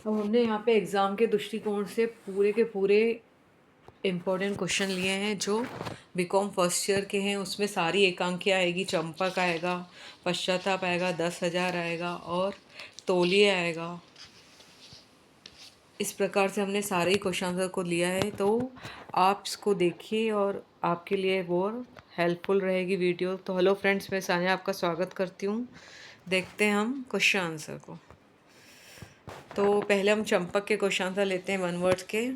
अब हमने यहाँ पे एग्ज़ाम के दृष्टिकोण से पूरे के पूरे इम्पोर्टेंट क्वेश्चन लिए हैं जो बीकॉम फर्स्ट ईयर के हैं। उसमें सारी एकांकियाँ आएगी, चंपक आएगा, पश्चाताप आएगा, 10,000 आएगा और तौलिए आएगा। इस प्रकार से हमने सारे ही क्वेश्चन आंसर को लिया है, तो आप इसको देखिए और आपके लिए बहुत हेल्पफुल रहेगी वीडियो। तो हेलो फ्रेंड्स, मैं सानिया आपका स्वागत करती हूँ। देखते हैं हम क्वेश्चन आंसर को। तो पहले हम चंपक के क्वेश्चन आंसर लेते हैं वन वर्ड के।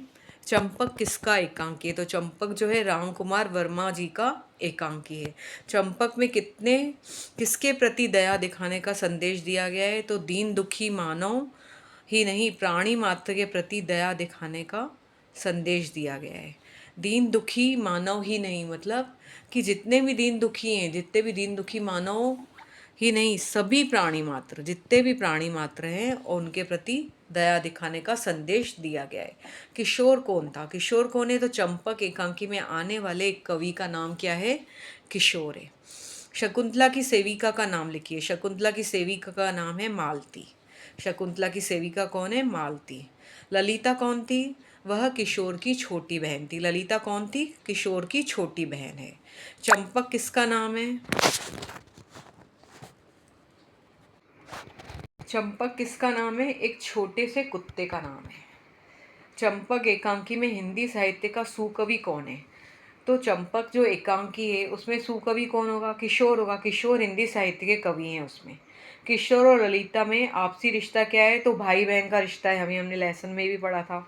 चंपक किसका एकांकी है? तो चंपक जो है राम कुमार वर्मा जी का एकांकी है। चंपक में किसके प्रति दया दिखाने का संदेश दिया गया है? तो दीन दुखी मानव ही नहीं, प्राणी मात्र के प्रति दया दिखाने का संदेश दिया गया है। दीन दुखी मानव ही नहीं मतलब कि जितने भी दीन दुखी हैं, जितने भी दीन दुखी मानव ही नहीं, सभी प्राणी मात्र, जितने भी प्राणी मात्र हैं उनके प्रति दया दिखाने का संदेश दिया गया है। किशोर कौन था? किशोर कौन है? तो चंपक एकांकी में आने वाले एक कवि का नाम क्या है? किशोर है। शकुंतला की सेविका का नाम लिखिए। शकुंतला की सेविका का नाम है मालती। शकुंतला की सेविका कौन है? मालती। ललिता कौन थी? वह किशोर की छोटी बहन थी। ललिता कौन थी? किशोर की छोटी बहन है। चंपक किसका नाम है? चंपक किसका नाम है? एक छोटे से कुत्ते का नाम है। चंपक एकांकी में हिंदी साहित्य का सुकवि कौन है? तो चंपक जो एकांकी है उसमें सुकवि कौन होगा? किशोर होगा। किशोर हिंदी साहित्य के कवि हैं उसमें। किशोर और ललिता में आपसी रिश्ता क्या है? तो भाई बहन का रिश्ता है। हमने लेसन में भी पढ़ा था।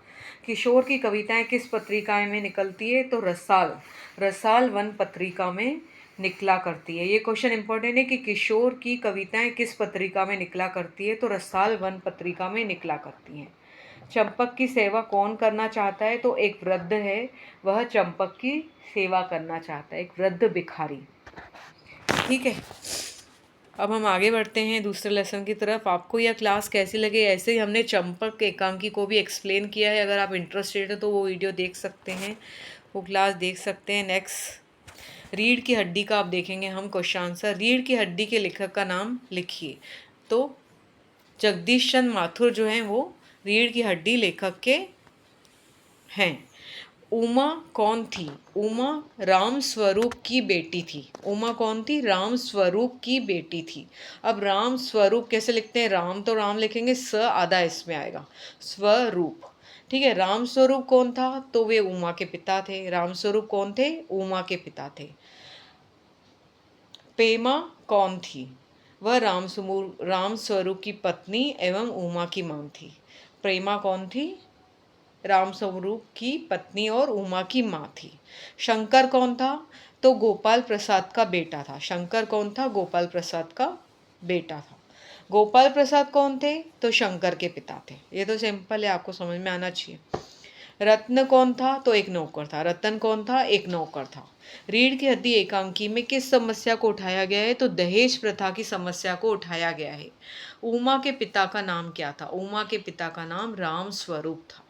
किशोर की कविताएं किस पत्रिका में निकलती है? तो रसाल, रसाल वन पत्रिका में निकला करती है। ये क्वेश्चन इंपॉर्टेंट है कि किशोर की कविताएं किस पत्रिका में निकला करती है? तो रसाल वन पत्रिका में निकला करती हैं। चंपक की सेवा कौन करना चाहता है? तो एक वृद्ध है, वह चंपक की सेवा करना चाहता है, एक वृद्ध भिखारी। ठीक है, अब हम आगे बढ़ते हैं दूसरे लेसन की तरफ। आपको यह क्लास कैसी लगे? ऐसे ही हमने चंपक एकांकी को भी एक्सप्लेन किया है। अगर आप इंटरेस्टेड हो तो वो वीडियो देख सकते हैं, वो क्लास देख सकते हैं। नेक्स्ट, रीढ़ की हड्डी का आप देखेंगे हम क्वेश्चन आंसर। रीढ़ की हड्डी के लेखक का नाम लिखिए। तो जगदीश चंद्र माथुर जो हैं वो रीढ़ की हड्डी लेखक के हैं। उमा कौन थी? उमा राम स्वरूप की बेटी थी। उमा कौन थी? राम स्वरूप की बेटी थी। अब राम स्वरूप कैसे लिखते हैं? राम तो राम लिखेंगे, स आधा इसमें आएगा, स्वरूप। ठीक है, राम स्वरूप कौन था? तो वे उमा के पिता थे। राम स्वरूप कौन थे? उमा के पिता थे। पेमा कौन थी? वह राम स्वरूप की पत्नी एवं उमा की मां थी। प्रेमा कौन थी? राम स्वरूप की पत्नी और उमा की माँ थी। शंकर कौन था? तो गोपाल प्रसाद का बेटा था। शंकर कौन था? गोपाल प्रसाद का बेटा था। गोपाल प्रसाद कौन थे? तो शंकर के पिता थे। ये तो सिंपल है, आपको समझ में आना चाहिए। रत्न कौन था? तो एक नौकर था। रतन कौन था? एक नौकर था। रीढ़ की हड्डी एकांकी में किस समस्या को उठाया गया है? तो दहेज प्रथा की समस्या को उठाया गया है। उमा के पिता का नाम क्या था? उमा के पिता का नाम राम स्वरूप था।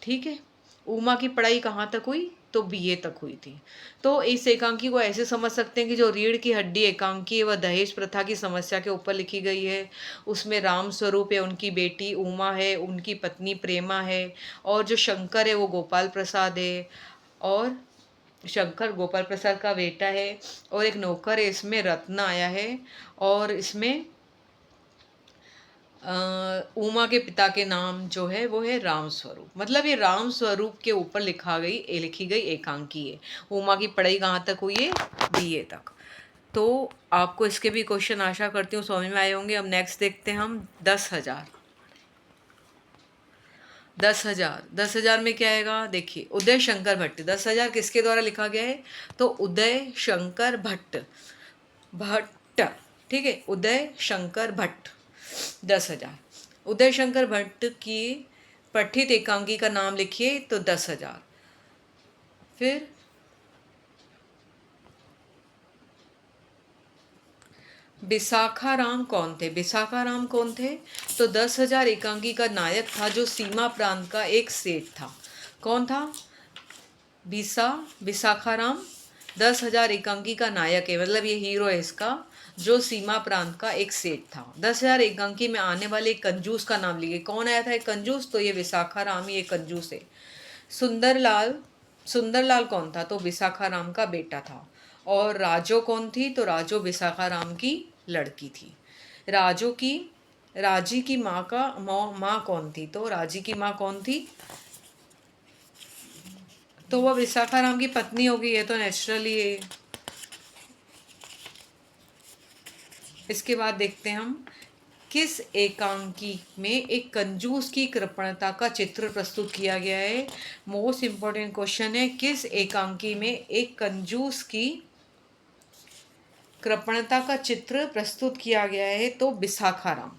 ठीक है, उमा की पढ़ाई कहाँ तक हुई? तो बीए तक हुई थी। तो इस एकांकी को ऐसे समझ सकते हैं कि जो रीढ़ की हड्डी एकांकी है वह दहेज प्रथा की समस्या के ऊपर लिखी गई है। उसमें राम स्वरूप है, उनकी बेटी उमा है, उनकी पत्नी प्रेमा है, और जो शंकर है वो गोपाल प्रसाद है, और शंकर गोपाल प्रसाद का बेटा है, और एक नौकर है, इसमें रत्न आया है, और इसमें उमा के पिता के नाम जो है वो है राम स्वरूप। मतलब ये राम स्वरूप के ऊपर लिखी गई एकांकी है। उमा की पढ़ाई कहाँ तक हुई है? बीए तक। तो आपको इसके भी क्वेश्चन आशा करती हूँ समझ में आए होंगे। अब नेक्स्ट देखते हैं हम 10,000। 10,000, 10,000 में क्या आएगा? देखिए, उदय शंकर भट्ट। 10,000 किसके द्वारा लिखा गया है? तो उदय शंकर भट्ट, भट्ट। ठीक है, उदय शंकर भट्ट। 10,000, उदय शंकर भट्ट की पठित एकांकी का नाम लिखिए। तो 10,000। फिर विशाखाराम कौन थे? विशाखाराम कौन थे? तो 10,000 एकांकी का नायक था जो सीमा प्रांत का एक सेठ था। कौन था? विशाखाराम 10,000 एकांकी का नायक है, मतलब ये हीरो है इसका, जो सीमा प्रांत का एक सेठ था। 10,000 एकांकी में आने वाले एक कंजूस का नाम लिखिए। कौन आया था एक कंजूस? तो ये विशाखाराम ही एक कंजूस है। सुंदरलाल, सुंदरलाल कौन था? तो विशाखाराम का बेटा था। और राजो कौन थी? तो राजो विशाखाराम की लड़की थी। राजो की, राजी की माँ का माँ कौन थी? तो राजी की माँ कौन थी? तो वह विशाखाराम की पत्नी होगी, ये तो नेचुरली है। इसके बाद देखते हैं हम, किस एकांकी में एक कंजूस की कृपणता का चित्र प्रस्तुत किया गया है? मोस्ट इंपॉर्टेंट क्वेश्चन है, किस एकांकी में एक कंजूस की कृपणता का चित्र प्रस्तुत किया गया है? तो विशाखाराम।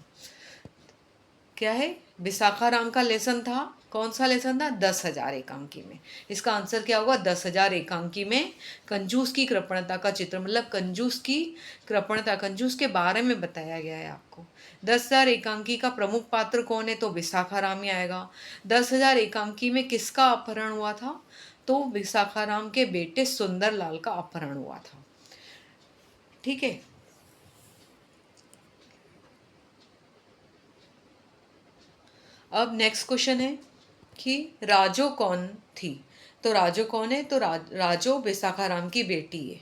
क्या है? विशाखाराम का लेसन था। कौन सा लेसन था? 10,000 एकांकी में। इसका आंसर क्या होगा? 10,000 एकांकी में कंजूस की कृपणता का चित्र, मतलब कंजूस की कृपणता, कंजूस के बारे में बताया गया है आपको। 10,000 एकांकी का प्रमुख पात्र कौन है? तो विशाखाराम ही आएगा। 10,000 एकांकी में किसका अपहरण हुआ था? तो विशाखाराम के बेटे सुंदरलाल का अपहरण हुआ था। ठीक है। अब नेक्स्ट क्वेश्चन है कि राजो कौन थी? तो राजो कौन है? तो राजो विशाखाराम की बेटी है।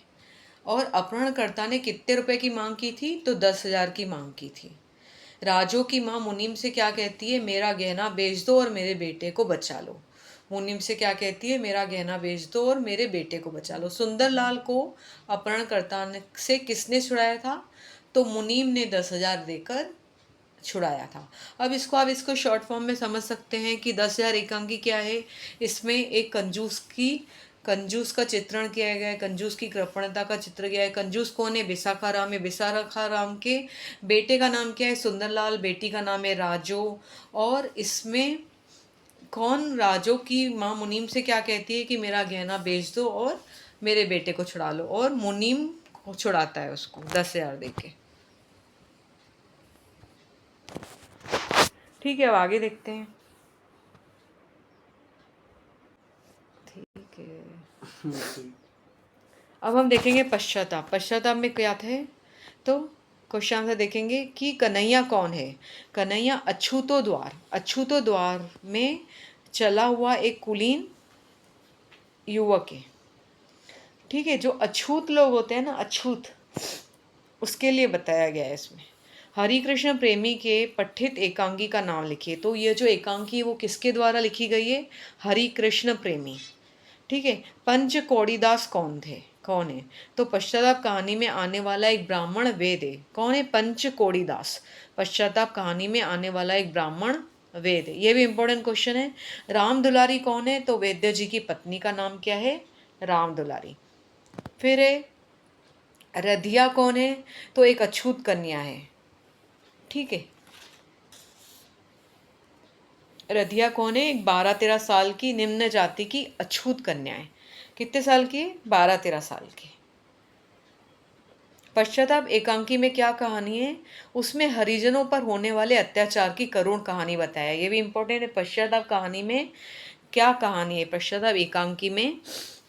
और अपहरणकर्ता ने कितने रुपए की मांग की थी? तो 10,000 की मांग की थी। राजो की माँ मुनीम से क्या कहती है? मेरा गहना बेच दो और मेरे बेटे को बचा लो। मुनीम से क्या कहती है? मेरा गहना बेच दो और मेरे बेटे को बचा लो। सुंदरलाल को अपहरणकर्ता से किसने छुड़ाया था? तो मुनीम ने 10,000 देकर छुड़ाया था। अब इसको आप इसको शॉर्ट फॉर्म में समझ सकते हैं कि 10,000 एकांकी क्या है? इसमें एक कंजूस का चित्रण किया गया है, कंजूस की कृपणता का चित्र किया है। कंजूस कौन है? विशाखाराम है। विशाखाराम के बेटे का नाम क्या है? सुंदरलाल। बेटी का नाम है राजो। और इसमें कौन राजो की माँ मुनीम से क्या कहती है कि मेरा गहना बेच दो और मेरे बेटे को छुड़ा लो, और मुनीम को छुड़ाता है उसको 10,000 दे के। ठीक है, अब आगे देखते हैं। ठीक है, अब हम देखेंगे पश्चाताप। पश्चाताप में क्या थे? तो क्वेश्चन आंसर देखेंगे कि कन्हैया कौन है? कन्हैया अछूतो द्वार, अछूतो द्वार में चला हुआ एक कुलीन युवक है। ठीक है, जो अछूत लोग होते हैं ना, अछूत, उसके लिए बताया गया है इसमें। हरिकृष्ण प्रेमी के पठित एकांकी का नाम लिखिए। तो ये जो एकांकी है वो किसके द्वारा लिखी गई है? हरिकृष्ण प्रेमी। ठीक है। पंच कौड़ीदास कौन है? तो पश्चाताप कहानी में आने वाला एक ब्राह्मण वेद है। कौन है? पंच कौड़ीदास। पश्चाताप कहानी में आने वाला एक ब्राह्मण वेद है। ये भी इंपॉर्टेंट क्वेश्चन है। राम दुलारी कौन है? तो वैद्य जी की पत्नी का नाम क्या है? राम दुलारी। फिर है रधिया कौन है? तो एक अछूत कन्या है। ठीक है, रधिया कौन है? एक 12-13 साल की निम्न जाति की अछूत कन्या है। कितने साल की? 12-13 साल की। पश्चाताप एकांकी में क्या कहानी है? उसमें हरिजनों पर होने वाले अत्याचार की करुण कहानी बताया। ये भी इंपॉर्टेंट है। पश्चाताप कहानी में क्या कहानी है? पश्चाताप एकांकी में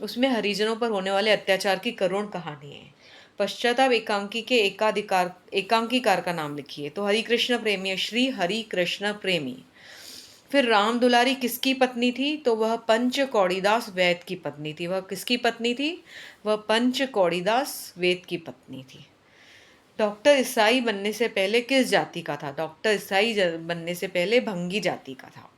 उसमें हरिजनों पर होने वाले अत्याचार की करुण कहानी है। पश्चाताप एकांकी के एकांकीकार का नाम लिखिए। तो हरिकृष्ण प्रेमी है, श्री हरिकृष्ण प्रेमी। फिर राम दुलारी किसकी पत्नी थी? तो वह पंच कौड़ीदास वैद की पत्नी थी। वह किसकी पत्नी थी? वह पंच कौड़ीदास वैद की पत्नी थी। डॉक्टर ईसाई बनने से पहले किस जाति का था? डॉक्टर ईसाई बनने से पहले भंगी जाति का था।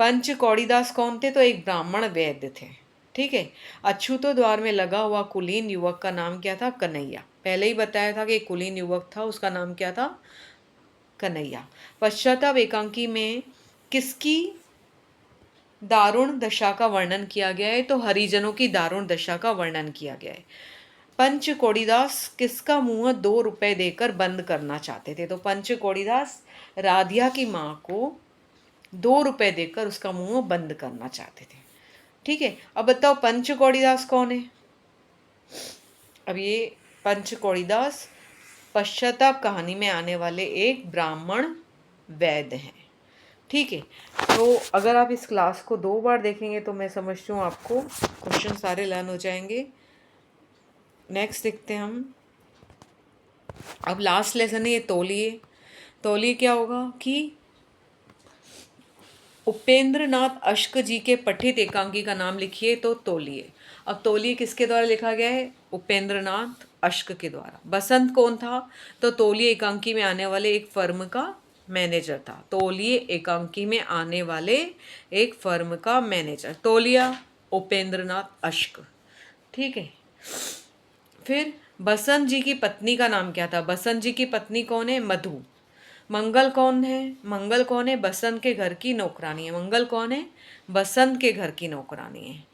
पंच कौड़ीदास कौन थे? तो एक ब्राह्मण वैद्य थे। ठीक है। अछूतो द्वार में लगा हुआ कुलीन युवक का नाम क्या था? कन्हैया। पहले ही बताया था कि एक कुलीन युवक था, उसका नाम क्या था? कन्हैया। पश्चाताप एकांकी में किसकी दारुण दशा का वर्णन किया गया है? तो हरिजनों की दारुण दशा का वर्णन किया गया है। पंच कौड़ीदास किसका मुंह 2 रुपए देकर बंद करना चाहते थे? तो पंच कौड़ीदास राधिया की माँ को 2 रुपए देकर उसका मुंह बंद करना चाहते थे। ठीक है, अब बताओ पंच कौड़ीदास कौन है? अब ये पंच कौड़ीदास पश्चाताप कहानी में आने वाले एक ब्राह्मण वैद्य हैं। ठीक है, तो अगर आप इस क्लास को 2 बार देखेंगे तो मैं समझती हूँ आपको क्वेश्चन सारे लर्न हो जाएंगे। नेक्स्ट देखते हैं हम। अब लास्ट लेसन है ये तौलिए। तौलिए क्या होगा कि उपेंद्र नाथ अश्क जी के पठित एकांकी का नाम लिखिए तो तौलिए। अब तौलिए किसके द्वारा लिखा गया है? उपेंद्र नाथ अश्क के द्वारा। बसंत कौन था? तो तौलिए एकांकी में आने वाले एक फर्म का मैनेजर था। तौलिए एकांकी में आने वाले एक फर्म का मैनेजर। तौलिया उपेंद्र नाथ अश्क। ठीक है। फिर बसंत जी की पत्नी का नाम क्या था? बसंत जी की पत्नी कौन है? मधु। मंगल कौन है? मंगल कौन है? बसंत के घर की नौकरानी है। मंगल कौन है? बसंत के घर की नौकरानी है।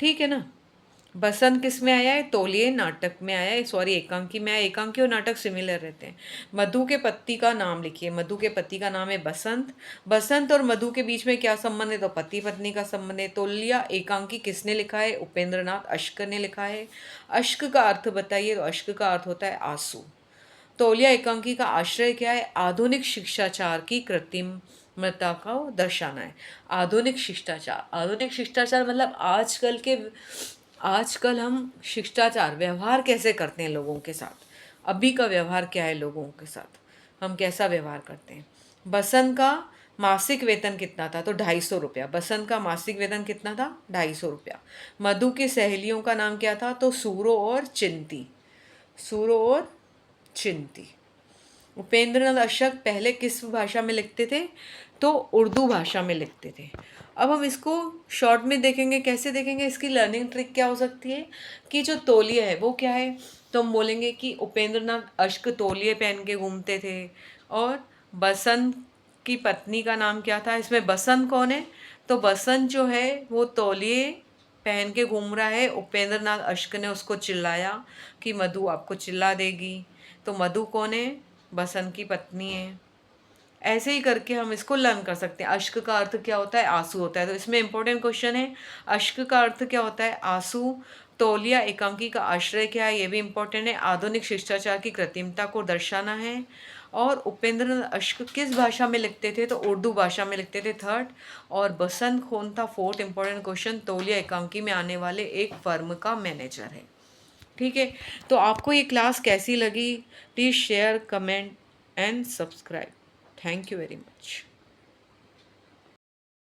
ठीक है ना। बसंत किस में आया है? तौलिए नाटक में आया है, सॉरी एकांकी में आया। एकांकी और नाटक सिमिलर रहते हैं। मधु के पति का नाम लिखिए। मधु के पति का नाम है बसंत। बसंत और मधु के बीच में क्या संबंध है? तो पति पत्नी का संबंध है। तौलिया एकांकी किसने लिखा है? उपेंद्र नाथ अश्क ने लिखा है। अश्क का अर्थ बताइए। तो अश्क का अर्थ होता है आंसू। तौलिया एकांकी का आश्रय क्या है? आधुनिक शिष्टाचार की कृत्रिमता को दर्शाना है। आधुनिक शिष्टाचार, आधुनिक शिष्टाचार मतलब आजकल हम शिष्टाचार व्यवहार कैसे करते हैं लोगों के साथ, अभी का व्यवहार क्या है लोगों के साथ, हम कैसा व्यवहार करते हैं। बसंत का मासिक वेतन कितना था? तो 250 रुपया। बसंत का मासिक वेतन कितना था? 250 रुपया। मधु की सहेलियों का नाम क्या था? तो सूरो और चिंती। सूरो और चिंती। उपेंद्रनाथ अशोक पहले किस भाषा में लिखते थे? तो उर्दू भाषा में लिखते थे। अब हम इसको शॉर्ट में देखेंगे। कैसे देखेंगे? इसकी लर्निंग ट्रिक क्या हो सकती है कि जो तौलिया है वो क्या है? तो हम बोलेंगे कि उपेंद्रनाथ अश्क तौलिए पहन के घूमते थे। और बसंत की पत्नी का नाम क्या था? इसमें बसंत कौन है? तो बसंत जो है वो तौलिए पहन के घूम रहा है। उपेंद्रनाथ अश्क ने उसको चिल्लाया कि मधु आपको चिल्ला देगी। तो मधु कौन है? बसंत की पत्नी है। ऐसे ही करके हम इसको लर्न कर सकते हैं। अश्क का अर्थ क्या होता है? आंसू होता है। तो इसमें इंपॉर्टेंट क्वेश्चन है, अश्क का अर्थ क्या होता है? आंसू। तौलिया एकांकी का आश्रय क्या है? ये भी इंपॉर्टेंट है। आधुनिक शिष्टाचार की कृत्रिमता को दर्शाना है। और उपेंद्र अश्क किस भाषा में लिखते थे? तो उर्दू भाषा में लिखते थे, थर्ड। और बसंत कौन था? Fourth important question. तौलिया एकांकी में आने वाले एक फर्म का मैनेजर है। ठीक है। तो आपको ये क्लास कैसी लगी? Please share, comment and subscribe. Thank you very much.